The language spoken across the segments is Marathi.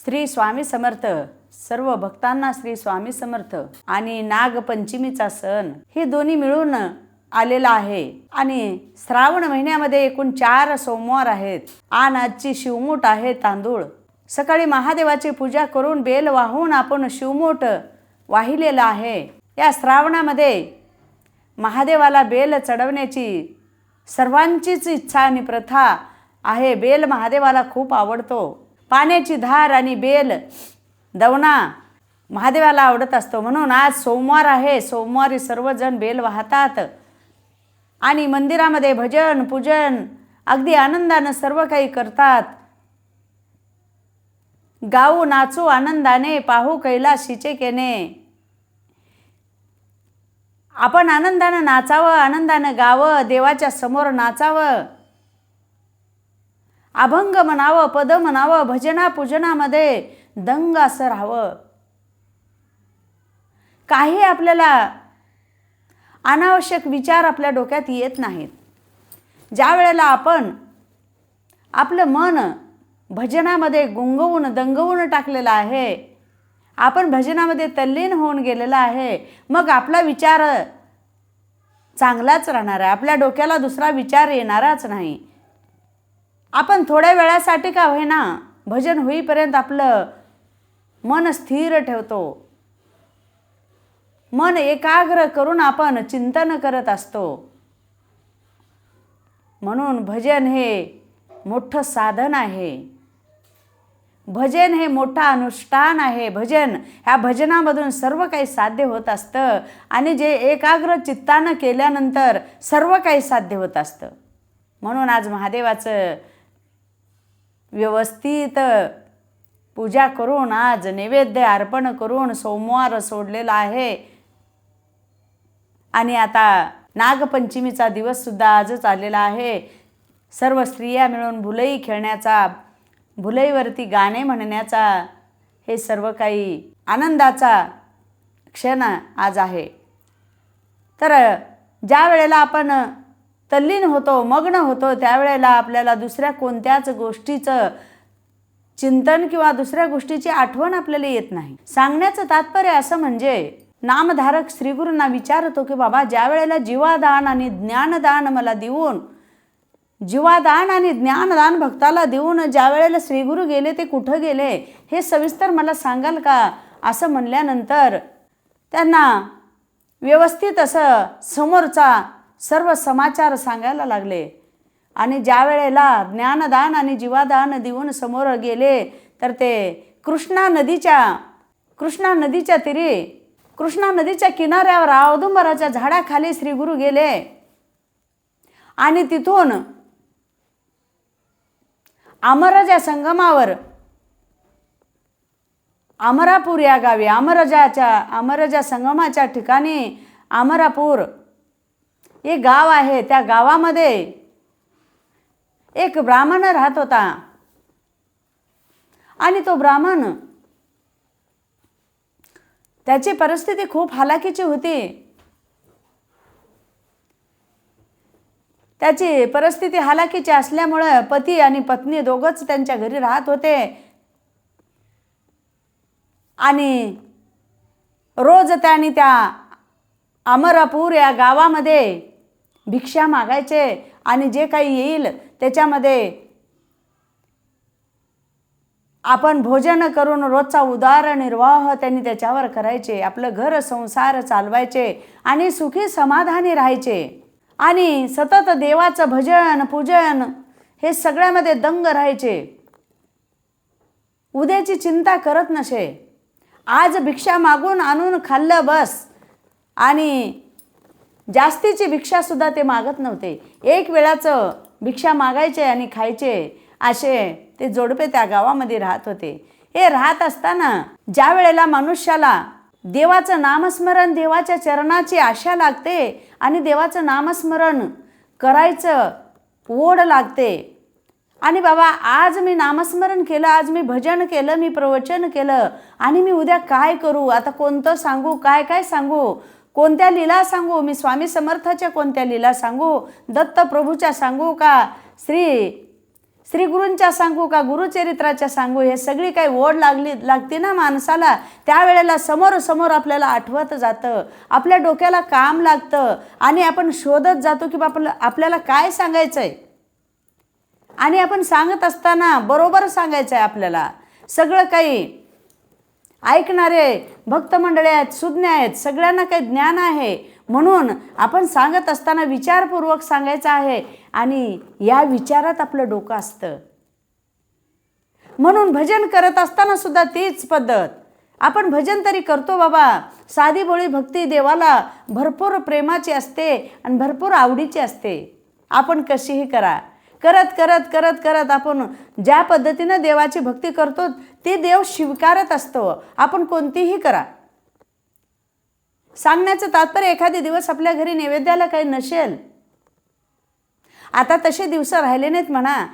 श्री स्वामी समर्थ. सर्व भक्तांना श्री स्वामी समर्थ. आणि नागपंचमीचा सण हे दोन्ही मिळून आलेला आहे. आणि श्रावण महिन्यामध्ये एकूण 4 सोमवार आहेत. आणि आजची शिवमूठ आहे तांदूळ. सकाळी महादेवाची पूजा करून बेल वाहून आपण शिवमूठ वाहिलेला आहे. या श्रावणामध्ये महादेवाला बेल चढवण्याची सर्वांचीच इच्छा आणि प्रथा आहे. बेल महादेवाला खूप आवडतो. पाण्याची धार आणि बेल दवना महादेवाला आवडत असतो. म्हणून आज सोमवार आहे. सोमवारी सर्वजण बेल वाहतात आणि मंदिरामध्ये भजन पूजन अगदी आनंदानं सर्व काही करतात. गाऊ नाचू आनंदाने पाहू कैलाशीचे केने. आपण आनंदानं नाचावं, आनंदानं गावं, देवाच्या समोर नाचावं, अभंग म्हणावं, पद म्हणावं, भजना पूजनामध्ये दंग असं राहावं. काही आपल्याला अनावश्यक विचार आपल्या डोक्यात येत नाहीत. ज्या वेळेला आपण आपलं मन भजनामध्ये गुंगवून दंगवून टाकलेलं आहे, आपण भजनामध्ये तल्लीन होऊन गेलेला आहे, मग आपला विचार चांगलाच राहणार आहे. आपल्या डोक्याला दुसरा विचार येणारच नाही. आपण थोड्या वेळासाठी का होईना भजन होईपर्यंत आपलं मन स्थिर ठेवतो. मन एकाग्र करून आपण चिंतन करत असतो. म्हणून भजन हे मोठं साधन आहे. भजन हे मोठं अनुष्ठान आहे. ह्या भजनामधून सर्व काही साध्य होत असतं. आणि जे एकाग्र चित्तानं केल्यानंतर सर्व काही साध्य होत असतं. म्हणून आज महादेवाचं व्यवस्थित पूजा करून आज नैवेद्य अर्पण करून सोमवार सोडलेला आहे. आणि आता नागपंचमीचा दिवस सुद्धा आजच आलेला आहे. सर्व स्त्रिया मिळून भुलई खेळण्याचा, भुलईवरती गाणे म्हणण्याचा, हे सर्व काही आनंदाचा क्षण आज आहे. तर ज्या वेळेला आपण तल्लीन होतो, मग्न होतो, त्यावेळेला आपल्याला दुसऱ्या कोणत्याच गोष्टीचं चिंतन किंवा दुसऱ्या गोष्टीची आठवण आपल्याला येत नाही. सांगण्याचं तात्पर्य असं म्हणजे नामधारक श्रीगुरूंना विचारतो की बाबा, ज्या वेळेला जीवादान आणि ज्ञानदान मला देऊन, जीवादान आणि ज्ञानदान भक्ताला देऊन ज्या वेळेला श्रीगुरू गेले ते कुठं गेले हे सविस्तर मला सांगाल का, असं म्हणल्यानंतर त्यांना व्यवस्थित असं समोरचा सर्व समाचार सांगायला लागले. आणि ज्या वेळेला ज्ञानदान आणि जीवादान देऊन समोर गेले तर ते कृष्णा नदीच्या तीरी, कृष्णा नदीच्या किनाऱ्यावर औदुंबराच्या झाडाखाली श्रीगुरू गेले. आणि तिथून अमरजा संगमावर, अमरापूर या गावी, अमरजा संगमाच्या ठिकाणी अमरापूर एक गाव आहे. त्या गावामध्ये एक ब्राह्मण राहत होता. आणि तो ब्राह्मण, त्याची परिस्थिती खूप हालाकीची होती. त्याची परिस्थिती हालाकीची असल्यामुळे पती आणि पत्नी दोघंच त्यांच्या घरी राहत होते. आणि रोज त्यांनी त्या अमरापूर या गावामध्ये भिक्षा मागायचे. आणि जे काही येईल त्याच्यामध्ये आपण भोजन करून रोजचा उदरनिर्वाह त्यांनी त्याच्यावर करायचे. आपलं घर संसार चालवायचे आणि सुखी समाधानी राहायचे. आणि सतत देवाचं भजन पूजन हे सगळ्यामध्ये दंग राहायचे. उद्याची चिंता करत नसे. आज भिक्षा मागून आणून खाल्लं बस. आणि जास्तीची भिक्षा सुद्धा ते मागत नव्हते. एक वेळाचं भिक्षा मागायचे आणि खायचे. असे ते जोडपे त्या गावामध्ये राहत होते. हे राहत असताना ज्या वेळेला मनुष्याला देवाचं नामस्मरण, देवाच्या चरणाची आशा लागते आणि देवाचं नामस्मरण करायचं ओढ लागते. आणि बाबा, आज मी नामस्मरण केलं, आज मी भजन केलं, मी प्रवचन केलं, आणि मी उद्या काय करू, आता कोणतं सांगू, काय काय सांगू, कोणत्या लीला सांगू, मी स्वामी समर्थाच्या कोणत्या लीला सांगू, दत्त प्रभूच्या सांगू का, श्री श्री गुरूंच्या सांगू का गुरुचरित्राच्या सांगू, हे सगळी काही ओढ लागते ना माणसाला, त्यावेळेला समोर आपल्याला आठवत जातं, आपल्या डोक्याला काम लागतं आणि आपण शोधत जातो की आपल्याला काय सांगायचं आहे. आणि आपण सांगत असताना बरोबर सांगायचं आहे आपल्याला. सगळं काही ऐकणारे भक्त मंडळी आहेत, सुज्ञ आहेत, सगळ्यांना काही ज्ञान आहे, म्हणून आपण सांगत असताना विचारपूर्वक सांगायचं आहे आणि या विचारात आपलं डोकं असतं. म्हणून भजन करत असताना सुद्धा तीच पद्धत. आपण भजन तरी करतो बाबा, साधी भोळी भक्ती देवाला भरपूर प्रेमाची असते आणि भरपूर आवडीची असते. आपण कशीही करा, करत करत करत करत आपण ज्या पद्धतीनं देवाची भक्ती करतो ते देव स्वीकारत असतो. आपण कोणतीही करा. सांगण्याचं तात्पर्य एखादी दिवस आपल्या घरी नैवेद्याला काही नसेल, आता तसे दिवस राहिले नाहीत म्हणा.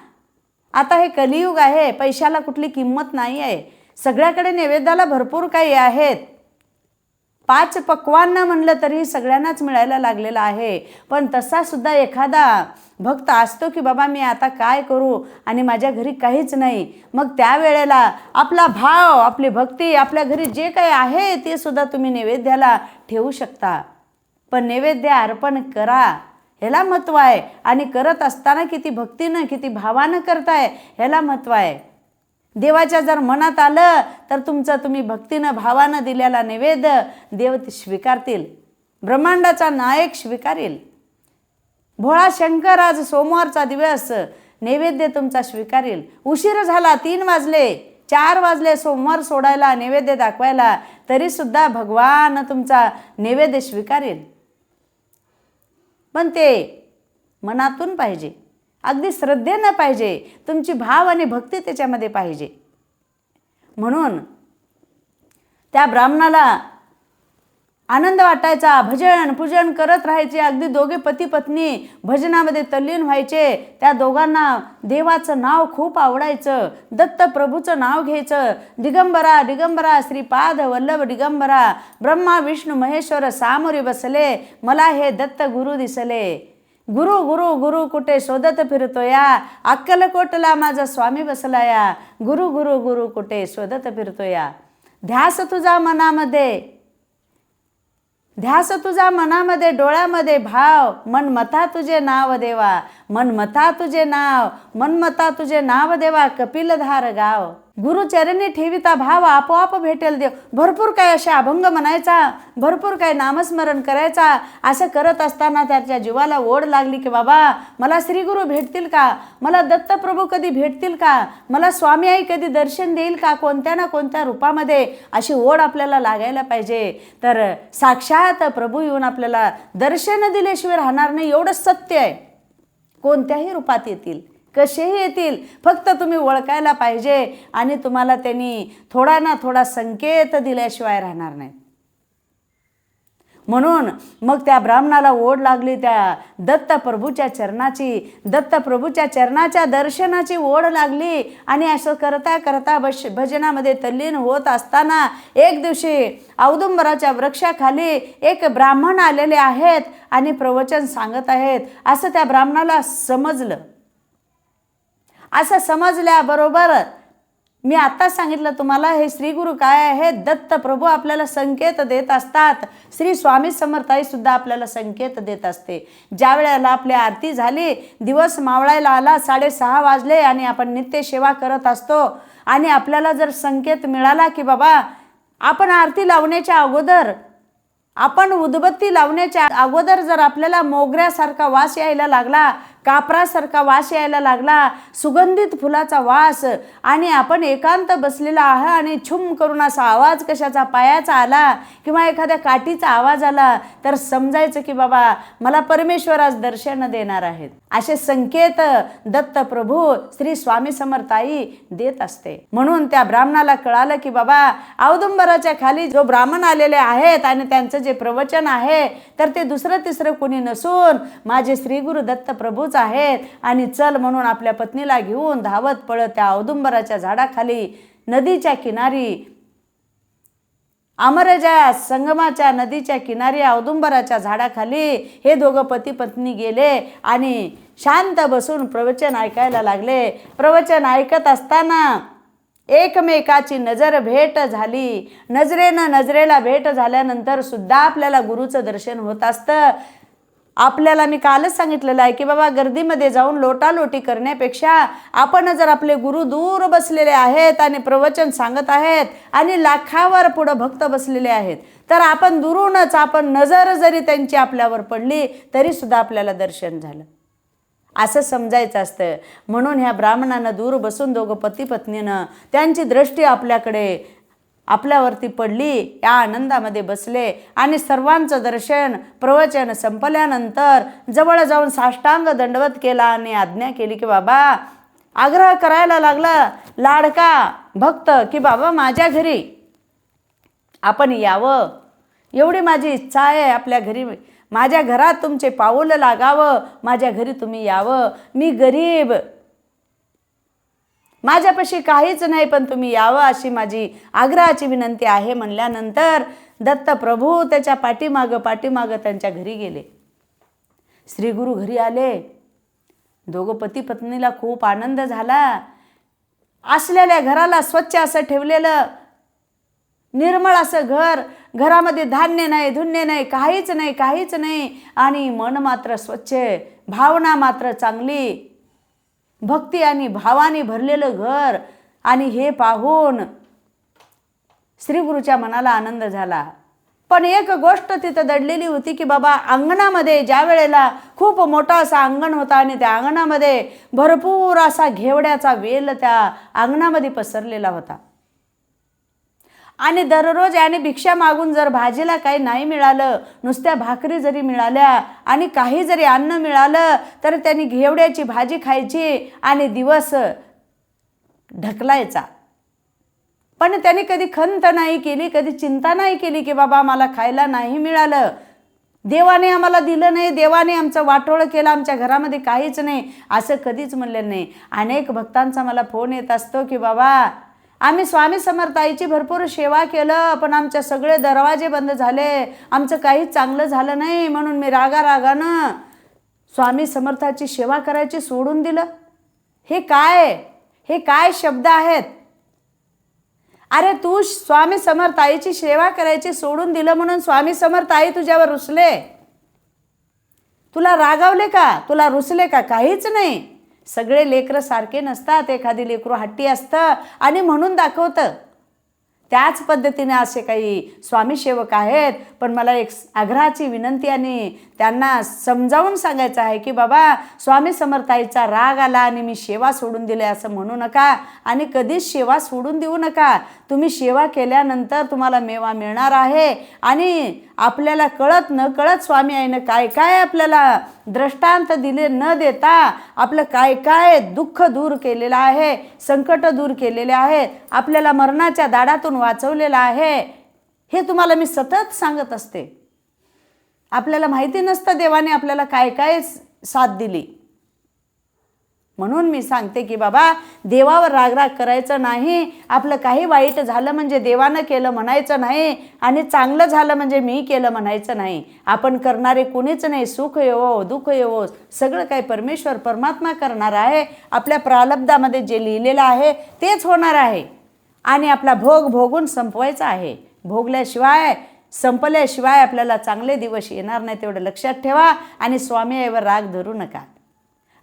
आता हे कलियुग आहे, पैशाला कुठली किंमत नाही आहे, सगळ्याकडे नैवेद्याला भरपूर काही आहेत. 5 पक्वान्न म्हणलं तरी सगळ्यांनाच मिळायला लागलेलं आहे. पण तसा सुद्धा एखादा भक्त असतो की बाबा मी आता काय करू आणि माझ्या घरी काहीच नाही. मग त्यावेळेला आपला भाव, आपली भक्ती, आपल्या घरी जे काही आहे ते सुद्धा तुम्ही नैवेद्याला ठेवू शकता. पण नैवेद्य अर्पण करा, ह्याला महत्त्व आहे. आणि करत असताना किती भक्तीनं किती भावानं करताय ह्याला महत्त्व आहे. देवाच्या जर मनात आलं तर तुम्ही भक्तीनं भावानं दिलेला नैवेद्य देव स्वीकारतील, ब्रह्मांडाचा नायक स्वीकारेल. भोळा शंकर आज सोमवारचा दिवस नैवेद्य तुमचा स्वीकारेल. उशीर झाला, 3 वाजले 4 वाजले सोमवार सोडायला, नैवेद्य दाखवायला, तरी सुद्धा भगवान तुमचा नैवेद्य स्वीकारेल. पण ते मनातून पाहिजे, अगदी श्रद्धेनं पाहिजे, तुमची भाव आणि भक्ती त्याच्यामध्ये पाहिजे. म्हणून त्या ब्राह्मणाला आनंद वाटायचा, भजन पूजन करत राहायचे. अगदी दोघे पती पत्नी भजनामध्ये तल्लीन व्हायचे. त्या दोघांना देवाचं नाव खूप आवडायचं, दत्त प्रभूचं नाव घ्यायचं. दिगंबरा दिगंबरा श्रीपाद वल्लभ दिगंबरा, ब्रह्मा विष्णू महेश्वर सामोरी बसले, मला हे दत्त गुरु दिसले. गुरु गुरु गुरु कुठे शोधत फिरतोया, अक्कलकोटला माझा स्वामी बसलाया. गुरु गुरु गुरु कुठे शोधत फिरतोया. ध्यास तुझा मनामध्ये डोळ्यामध्ये भाव, मनमता तुझे नाव देवा, मनमता तुझे नाव, मनमता तुझे नाव देवा, कपिलधार गाव. गुरुचरणी ठेविता भाव, आपोआप भेटेल देव. भरपूर काय असे अभंग म्हणायचा, भरपूर काय नामस्मरण करायचा. असं करत असताना त्याच्या जीवाला ओढ लागली की बाबा मला श्रीगुरु भेटतील का, मला दत्तप्रभू कधी भेटतील का, मला स्वामी आई कधी दर्शन देईल का, कोणत्या ना कोणत्या रूपामध्ये, अशी ओढ आपल्याला लागायला पाहिजे. तर साक्षात प्रभू येऊन आपल्याला दर्शन दिल्याशिवाय राहणार नाही, एवढं सत्य आहे. कोणत्याही रूपात येतील, कसेही येतील, फक्त तुम्ही ओळखायला पाहिजे आणि तुम्हाला त्यांनी थोडा ना थोडा संकेत दिल्याशिवाय राहणार नाही. म्हणून मग त्या ब्राह्मणाला ओढ लागली त्या दत्तप्रभूच्या चरणाच्या दर्शनाची ओढ लागली. आणि असं करता करता भजनामध्ये तल्लीन होत असताना एक दिवशी औदुंबराच्या वृक्षाखाली एक ब्राह्मण आलेले आहेत आणि प्रवचन सांगत आहेत. असं त्या ब्राह्मणाला समजलं. असं समजल्याबरोबर मी आता सांगितलं तुम्हाला, हे श्रीगुरु काय आहे, दत्त प्रभू आपल्याला संकेत देत असतात. श्री स्वामी समर्थाई सुद्धा आपल्याला संकेत देत असते. ज्या वेळेला आपली आरती झाली, दिवस मावळायला आला, 6:30 वाजले आणि आपण नित्य सेवा करत असतो आणि आपल्याला जर संकेत मिळाला की बाबा आपण आरती लावण्याच्या अगोदर, आपण उदबत्ती लावण्याच्या अगोदर जर आपल्याला मोगऱ्यासारखा वास यायला लागला, कापरासारखा वास यायला लागला, सुगंधित फुलाचा वास, आणि आपण एकांत बसलेला आहे आणि छुम करून असा आवाज कशाचा, पायाचा आला किंवा एखाद्या काठीचा आवाज आला, तर समजायचं की बाबा मला परमेश्वर आज दर्शन देणार आहेत. असे संकेत दत्त प्रभू श्री स्वामी समर्थाई देत असते. म्हणून त्या ब्राह्मणाला कळालं की बाबा औदुंबराच्या खाली जो ब्राह्मण आलेले आहेत आणि त्यांचं जे प्रवचन आहे तर ते दुसरं तिसरं कोणी नसून माझे श्रीगुरु दत्त प्रभूच आहेत. आणि चल म्हणून आपल्या पत्नीला घेऊन धावत पळत त्या औदुंबराच्या झाडाखाली नदीच्या किनारी अमरजा संगमाच्या नदीच्या किनारी औदुंबराच्या झाडाखाली हे दोघं पती पत्नी गेले आणि शांत बसून प्रवचन ऐकायला लागले. प्रवचन ऐकत असताना एकमेकाची नजर भेट झाली. नजरेनं नजरेला भेट झाल्यानंतर सुद्धा आपल्याला गुरुचं दर्शन होत असतं. आपल्याला मी कालच सांगितलेलं आहे की बाबा गर्दीमध्ये जाऊन लोटालोटी करण्यापेक्षा आपण जर आपले गुरु दूर बसलेले आहेत आणि प्रवचन सांगत आहेत आणि लाखावर पुढं भक्त बसलेले आहेत, तर आपण दुरूनच आपण नजर जरी त्यांची आपल्यावर पडली तरी सुद्धा आपल्याला दर्शन झालं असं समजायचं असतं. म्हणून ह्या ब्राह्मणानं दूर बसून दोघं पती पत्नीनं त्यांची दृष्टी आपल्यावरती पडली. या आनंदामध्ये बसले आणि सर्वांचं दर्शन प्रवचन संपल्यानंतर जवळ जाऊन साष्टांग दंडवत केला आणि आज्ञा केली की बाबा, आग्रह करायला लागला लाडका भक्त की बाबा माझ्या घरी आपण यावं, एवढी माझी इच्छा आहे. आपल्या घरी माझ्या घरात तुमचे पाऊल लागावं, माझ्या घरी तुम्ही यावं. मी गरीब, माझ्यापाशी काहीच नाही, पण तुम्ही यावं अशी माझी आग्रहाची विनंती आहे. म्हणल्यानंतर दत्तप्रभू त्याच्या पाठीमागं त्यांच्या घरी गेले. श्री गुरु घरी आले. दोघं पती पत्नीला खूप आनंद झाला. असलेल्या घराला स्वच्छ असं ठेवलेलं निर्मळ असं घर, घरामध्ये धान्य नाही, धुन्य नाही, काहीच नाही आणि मन मात्र स्वच्छ, भावना मात्र चांगली, भक्ती आणि भावाने भरलेलं घर. आणि हे पाहून श्री गुरुच्या मनाला आनंद झाला. पण एक गोष्ट तिथं दडलेली होती की बाबा अंगणामध्ये ज्या वेळेला खूप मोठा असा अंगण होता आणि त्या अंगणामध्ये भरपूर असा घेवड्याचा वेल त्या अंगणामध्ये पसरलेला होता. आणि दररोज याने भिक्षा मागून जर भाजीला काही नाही मिळालं, नुसत्या भाकरी जरी मिळाल्या आणि काही जरी अन्न मिळालं तर त्यांनी घेवड्याची भाजी खायची आणि दिवस ढकलायचा. पण त्याने कधी खंत नाही केली, कधी चिंता नाही केली की बाबा मला खायला नाही मिळालं, देवाने आम्हाला दिलं नाही, देवाने आमचं वाटोळं केलं, आमच्या घरामध्ये काहीच नाही, असं कधीच म्हणलेलं नाही. अनेक भक्तांचा मला फोन येत असतो की बाबा आम्ही स्वामी समर्थाईची भरपूर सेवा केलं, पण आमचे सगळे दरवाजे बंद झाले, आमचं काहीच चांगलं झालं नाही, म्हणून मी रागानं स्वामी समर्थाची सेवा करायची सोडून दिलं. हे काय शब्द आहेत? अरे तू स्वामी समर्थाईची सेवा करायची सोडून दिलं म्हणून स्वामी समर्थाई तुझ्यावर रुसले, तुला रागावले का, तुला रुसले का? काहीच नाही. सगळे लेकरं सारखे नसतात, एखादी लेकरू हट्टी असतं आणि म्हणून दाखवतं. त्याच पद्धतीने असे काही स्वामी सेवक आहेत. पण मला एक आग्रहाची विनंती आणि त्यांना समजावून सांगायचं आहे की बाबा स्वामी समर्थाईचा राग आला आणि मी सेवा सोडून दिले असं म्हणू नका आणि कधीच सेवा सोडून देऊ नका. तुम्ही सेवा केल्यानंतर तुम्हाला मेवा मिळणार आहे. आणि आपल्याला कळत न कळत स्वामी आईनं काय आपल्याला दृष्टांत दिले न देता आपलं काय दुःख दूर केलेलं आहे, संकट दूर केलेले आहे, आपल्याला मरणाच्या दाडातून वाचवलेलं आहे. हे तुम्हाला मी सतत सांगत असते. आपल्याला माहिती नसतं देवाने आपल्याला काय साथ दिली. म्हणून मी सांगते की बाबा देवावर रागराग करायचं नाही. आपलं काही वाईट झालं म्हणजे देवानं केलं म्हणायचं नाही आणि चांगलं झालं म्हणजे मी केलं म्हणायचं नाही. आपण करणारे कोणीच नाही. सुख येवो दुःख येवो सगळं काही परमेश्वर परमात्मा करणार आहे. आपल्या प्रारब्धामध्ये जे लिहिलेलं आहे तेच होणार आहे आणि आपला भोग भोगून संपवायचा आहे. भोगल्याशिवाय संपल्याशिवाय आपल्याला चांगले दिवस येणार नाही, तेवढं लक्षात ठेवा. आणि स्वामी आईवर राग धरू नका.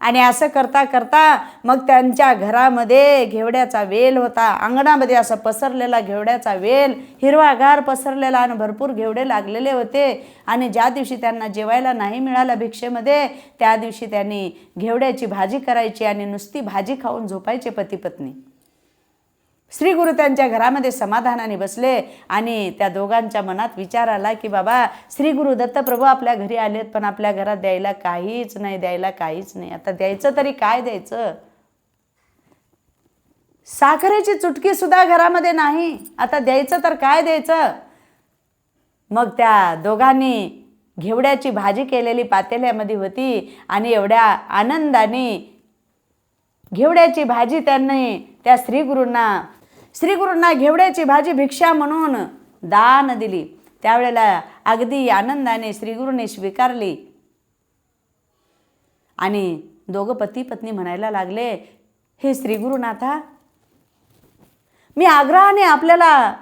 आणि असं करता करता मग त्यांच्या घरामध्ये घेवड्याचा वेल होता. अंगणामध्ये असं पसरलेला घेवड्याचा वेल, हिरवागार पसरलेला आणि भरपूर घेवडे लागलेले होते. आणि ज्या दिवशी त्यांना जेवायला नाही मिळालं भिक्षेमध्ये, त्या दिवशी त्यांनी घेवड्याची भाजी करायची आणि नुसती भाजी खाऊन झोपायचे पती पत्नी. श्री गुरु त्यांच्या घरामध्ये समाधानाने बसले आणि त्या दोघांच्या मनात विचार आला की बाबा श्री गुरु दत्तप्रभू आपल्या घरी आलेत, पण आपल्या घरात द्यायला काहीच नाही. आता द्यायचं तरी काय द्यायचं? साखरेची चुटकी सुद्धा घरामध्ये नाही. आता द्यायचं तर काय द्यायचं? मग त्या दोघांनी घेवड्याची भाजी केलेली पातेल्यामध्ये होती आणि एवढ्या आनंदाने घेवड्याची भाजी त्यांनी त्या श्री गुरूंना घेवड्याची भाजी भिक्षा म्हणून दान दिली. त्यावेळेला अगदी आनंदाने श्रीगुरूने स्वीकारली आणि दोघं पती पत्नी म्हणायला लागले, हे श्रीगुरुनाथा, मी आग्रहाने आपल्याला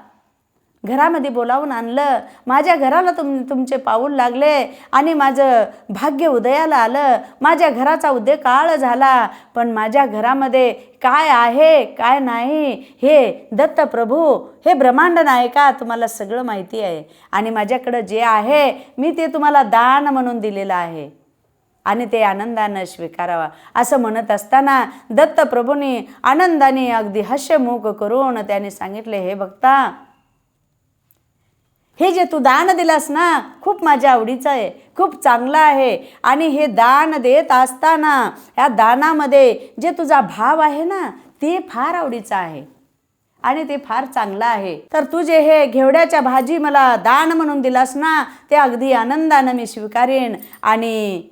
घरामध्ये बोलावून आणलं, माझ्या घराला तुमचे पाऊल लागले आणि माझं भाग्य उदयाला आलं, माझ्या घराचा उदय काळ झाला, पण माझ्या घरामध्ये काय आहे काय नाही हे दत्त प्रभू, हे ब्रह्मांड नायका, तुम्हाला सगळं माहिती आहे आणि माझ्याकडं जे आहे मी ते तुम्हाला दान म्हणून दिलेलं आहे आणि ते आनंदानं स्वीकारावा. असं म्हणत असताना दत्तप्रभूंनी आनंदाने अगदी हास्यमुख करून त्याने सांगितले, हे भक्ता, हे जे तू दान दिलास ना, खूप माझ्या आवडीचं आहे, खूप चांगलं आहे आणि हे दान देत असताना या दानामध्ये जे तुझा भाव आहे ना, ते फार आवडीचं आहे आणि ते फार चांगलं आहे. तर तू जे हे घेवड्याच्या भाजी मला दान म्हणून दिलास ना, ते अगदी आनंदानं मी स्वीकारेन आणि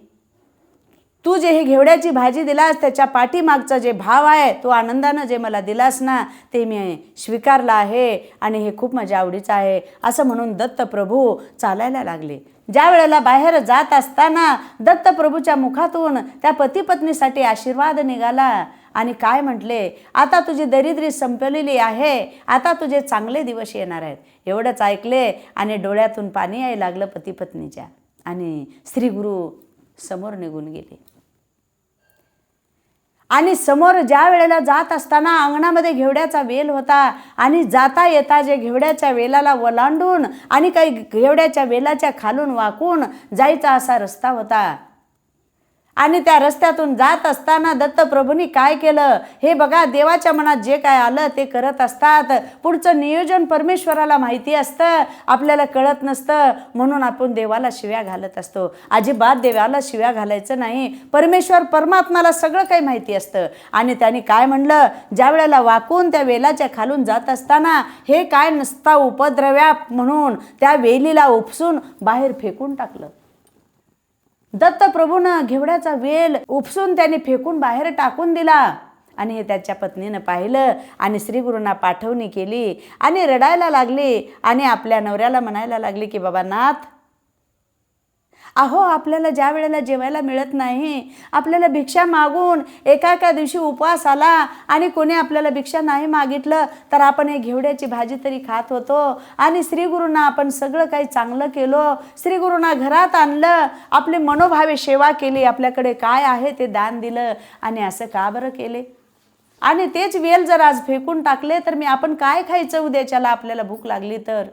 तू जे हे घेवड्याची भाजी दिलास त्याच्या पाठीमागचा जे भाव आहे, तो आनंदानं जे मला दिलास ना, ते मी स्वीकारला आहे आणि हे खूप माझ्या आवडीचं आहे. असं म्हणून दत्तप्रभू चालायला लागले. ज्या वेळेला बाहेर जात असताना दत्तप्रभूच्या मुखातून त्या पतीपत्नीसाठी आशीर्वाद निघाला आणि काय म्हटले, आता तुझी दरिद्री संपलेली आहे, आता तुझे चांगले दिवस येणार आहेत. एवढंच ऐकले आणि डोळ्यातून पाणी यायला लागलं पतीपत्नीच्या आणि श्रीगुरू समोर निघून गेले. आणि समोर ज्या वेळेला जात असताना अंगणामध्ये घेवड्याचा वेल होता आणि जाता येता जे घेवड्याच्या वेलाला वलांडून आणि काही घेवड्याच्या वेलाच्या खालून वाकून जायचा असा रस्ता होता आणि त्या रस्त्यातून जात असताना दत्तप्रभूंनी काय केलं, हे बघा, देवाच्या मनात जे काय आलं ते करत असतात. पुढचं नियोजन परमेश्वराला माहिती असतं, आपल्याला कळत नसतं, म्हणून आपण देवाला शिव्या घालत असतो. अजिबात देवाला शिव्या घालायचं नाही. परमेश्वर परमात्माला सगळं काही माहिती असतं. आणि त्यांनी काय म्हणलं, ज्या वेळेला वाकून त्या वेलाच्या खालून जात असताना हे काय नसता उपद्रव्याप म्हणून त्या वेलीला उपसून बाहेर फेकून टाकलं. दत्तप्रभूनं घेवड्याचा वेल उपसून त्याने फेकून बाहेर टाकून दिला आणि हे त्याच्या पत्नीनं पाहिलं आणि श्रीगुरूंना पाठवणी केली आणि रडायला लागली आणि आपल्या नवऱ्याला म्हणायला लागली की बाबा नाथ, अहो, आपल्याला ज्या वेळेला जेवायला मिळत नाही, आपल्याला भिक्षा मागून एका दिवशी उपवास आला आणि कोणी आपल्याला भिक्षा नाही मागितलं तर आपण हे घेवड्याची भाजी तरी खात होतो आणि श्रीगुरूंना आपण सगळं काही चांगलं केलं, श्रीगुरूंना घरात आणलं, आपली मनोभावे सेवा केली, आपल्याकडे काय आहे ते दान दिलं आणि असं का बरं केले? आणि तेच वेल जर आज फेकून टाकले तर मी आपण काय खायचं उद्याच्याला, आपल्याला भूक लागली तर?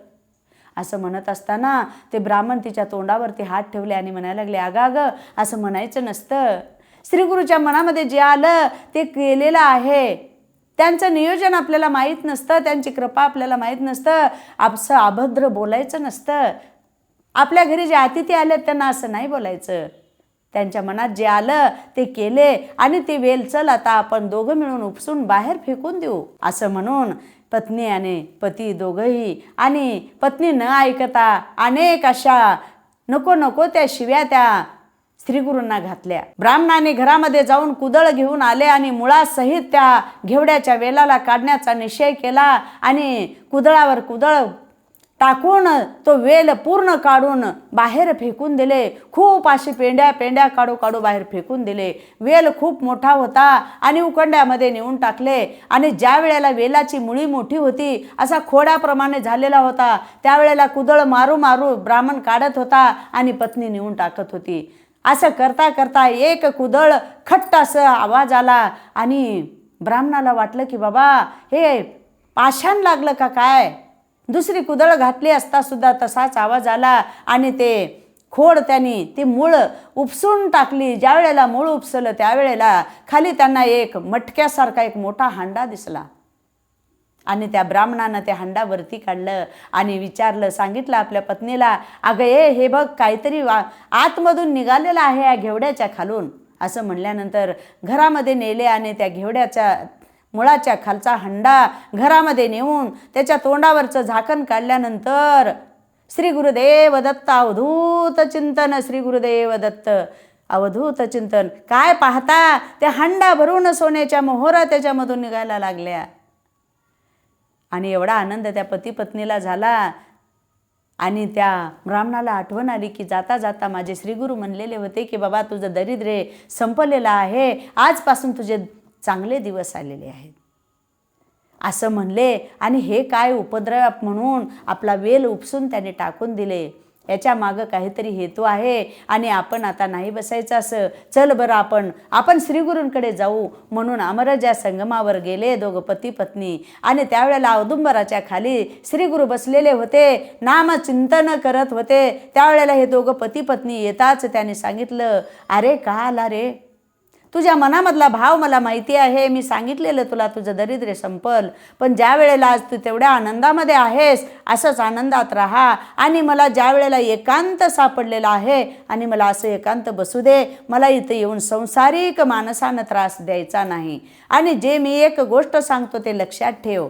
असं म्हणत असताना ते ब्राह्मण तिच्या तोंडावरती हात ठेवले आणि म्हणायला लागले, अगं असं म्हणायचं नसतं. श्रीगुरूच्या मनामध्ये जे आलं ते केलेलं आहे. त्यांचं नियोजन आपल्याला माहीत नसतं, त्यांची कृपा आपल्याला माहीत नसतं. असं अभद्र बोलायचं नसतं. आपल्या घरी जे अतिथी आले त्यांना असं नाही बोलायचं. त्यांच्या मनात जे आलं ते केले आणि ते वेल चल आता आपण दोघं मिळून उपसून बाहेर फेकून देऊ असं म्हणून पत्नी आणि पती दोघंही आणि पत्नी न ऐकता अनेक अशा नको त्या शिव्या त्या श्रीगुरूंना घातल्या. ब्राह्मणाने घरामध्ये जाऊन कुदळ घेऊन आले आणि मुळासहित त्या घेवड्याच्या वेलाला काढण्याचा निश्चय केला आणि कुदळावर कुदळ टाकून तो वेल पूर्ण काढून बाहेर फेकून दिले. खूप अशी पेंड्या काढू बाहेर फेकून दिले. वेल खूप मोठा होता आणि उकंड्यामध्ये नेऊन टाकले आणि ज्या वेळेला वेलाची मुळी मोठी होती, असा खोड्याप्रमाणे झालेला होता, त्यावेळेला कुदळ मारू ब्राह्मण काढत होता आणि पत्नी नेऊन टाकत होती. असं करता करता एक कुदळ खट्ट असं आवाज आला आणि ब्राह्मणाला वाटलं की बाबा हे पाषाण लागलं का काय. दुसरी कुदळ घातली असता सुद्धा तसाच आवाज आला आणि ते खोड त्यांनी ती मूळ उपसून टाकली. ज्या वेळेला मूळ उपसलं त्यावेळेला खाली त्यांना एक मटक्यासारखा एक मोठा हांडा दिसला आणि त्या ब्राह्मणानं त्या हांडावरती काढलं आणि विचारलं, सांगितलं आपल्या पत्नीला, अगं हे बघ काहीतरी आतमधून निघालेलं आहे या घेवड्याच्या खालून. असं म्हणल्यानंतर घरामध्ये नेले आणि त्या घेवड्याच्या मुळाच्या खालचा हंडा घरामध्ये नेऊन त्याच्या तोंडावरचं झाकण काढल्यानंतर श्री गुरुदेव दत्त अवधूत चिंतन, श्री गुरुदेव दत्त अवधूत चिंतन. काय पाहता त्या हंडा भरून सोन्याच्या मोहरा त्याच्यामधून निघायला लागल्या आणि एवढा आनंद त्या पती पत्नीला झाला. आणि त्या ब्राह्मणाला आठवण आली की जाता जाता माझे श्रीगुरू म्हणलेले होते की बाबा तुझं दरिद्रे संपलेलं आहे, आजपासून तुझे चांगले दिवस आलेले आहेत असं म्हणले. आणि हे काय उपद्रव म्हणून आपला वेल उपसून त्याने टाकून दिले. याच्या मागं काहीतरी हेतू आहे आणि आपण आता नाही बसायचं असं. चल बरं आपण श्रीगुरूंकडे जाऊ म्हणून अमरजा संगमावर गेले दोघं पती पत्नी. आणि त्यावेळेला औदुंबराच्या खाली श्रीगुरू बसलेले होते, नामचिंतन करत होते. त्यावेळेला हे दोघं पती पत्नी येताच त्याने सांगितलं, अरे का आला रे, तुझ्या मनामधला भाव मला माहिती आहे, मी सांगितलेलं तुला तुझं दरिद्र संपल, पण ज्या वेळेला आज तू तेवढ्या आनंदामध्ये आहेस असंच आनंदात राहा. आणि मला ज्या वेळेला एकांत सापडलेला आहे आणि मला असं एकांत बसू दे, मला इथं येऊन संसारिक माणसानं त्रास द्यायचा नाही. आणि जे मी एक गोष्ट सांगतो ते लक्षात ठेव,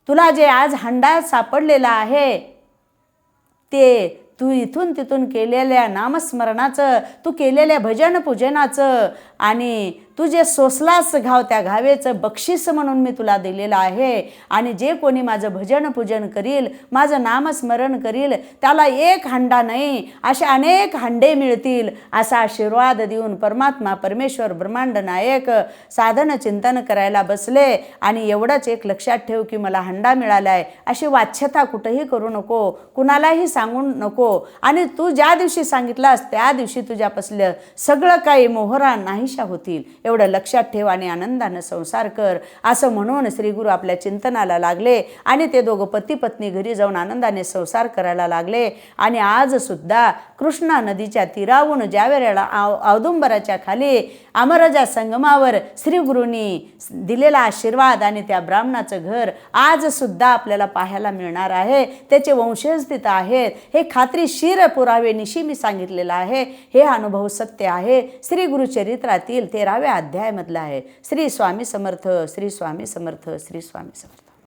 तुला जे आज हंडात सापडलेलं आहे ते तू इथून तिथून केलेल्या नामस्मरणाचं, तू केलेल्या भजन पूजनाचं आणि तू जे सोसलास घाव त्या घावेचं बक्षीस म्हणून मी तुला दिलेलं आहे. आणि जे कोणी माझं भजन पूजन करील, माझं नामस्मरण करील, त्याला एक हंडा नाही असे अनेक हंडे मिळतील असा आशीर्वाद देऊन परमात्मा परमेश्वर ब्रह्मांड नायक साधन चिंतन करायला बसले. आणि एवढंच एक लक्षात ठेव की मला हंडा मिळाला आहे अशी वाच्यता कुठंही करू नको, कुणालाही सांगू नको. आणि तू ज्या दिवशी सांगितलास त्या दिवशी तुझ्यापासलं सगळं काही मोहरा नाहीशा होतील, एवढं लक्षात ठेव आणि आनंदानं संसार कर असं म्हणून श्रीगुरू आपल्या चिंतनाला लागले. आणि ते दोघं पती पत्नी घरी जाऊन आनंदाने संसार करायला लागले. आणि आज सुद्धा कृष्णा नदीच्या तीरावून ज्या वेळेला औदुंबराच्या खाली अमरजा संगमावर श्रीगुरूंनी दिलेला आशीर्वाद आणि त्या ब्राह्मणाचं घर आज सुद्धा आपल्याला पाहायला मिळणार आहे. त्याचे वंशज तिथं आहेत, हे खात्रीशीर पुरावे निशी मी सांगितलेलं आहे. हे अनुभव सत्य आहे, श्री गुरुचरित्रातील 13व्या अध्यायामधला आहे. श्री स्वामी समर्थ, श्री स्वामी समर्थ, श्री स्वामी समर्थ.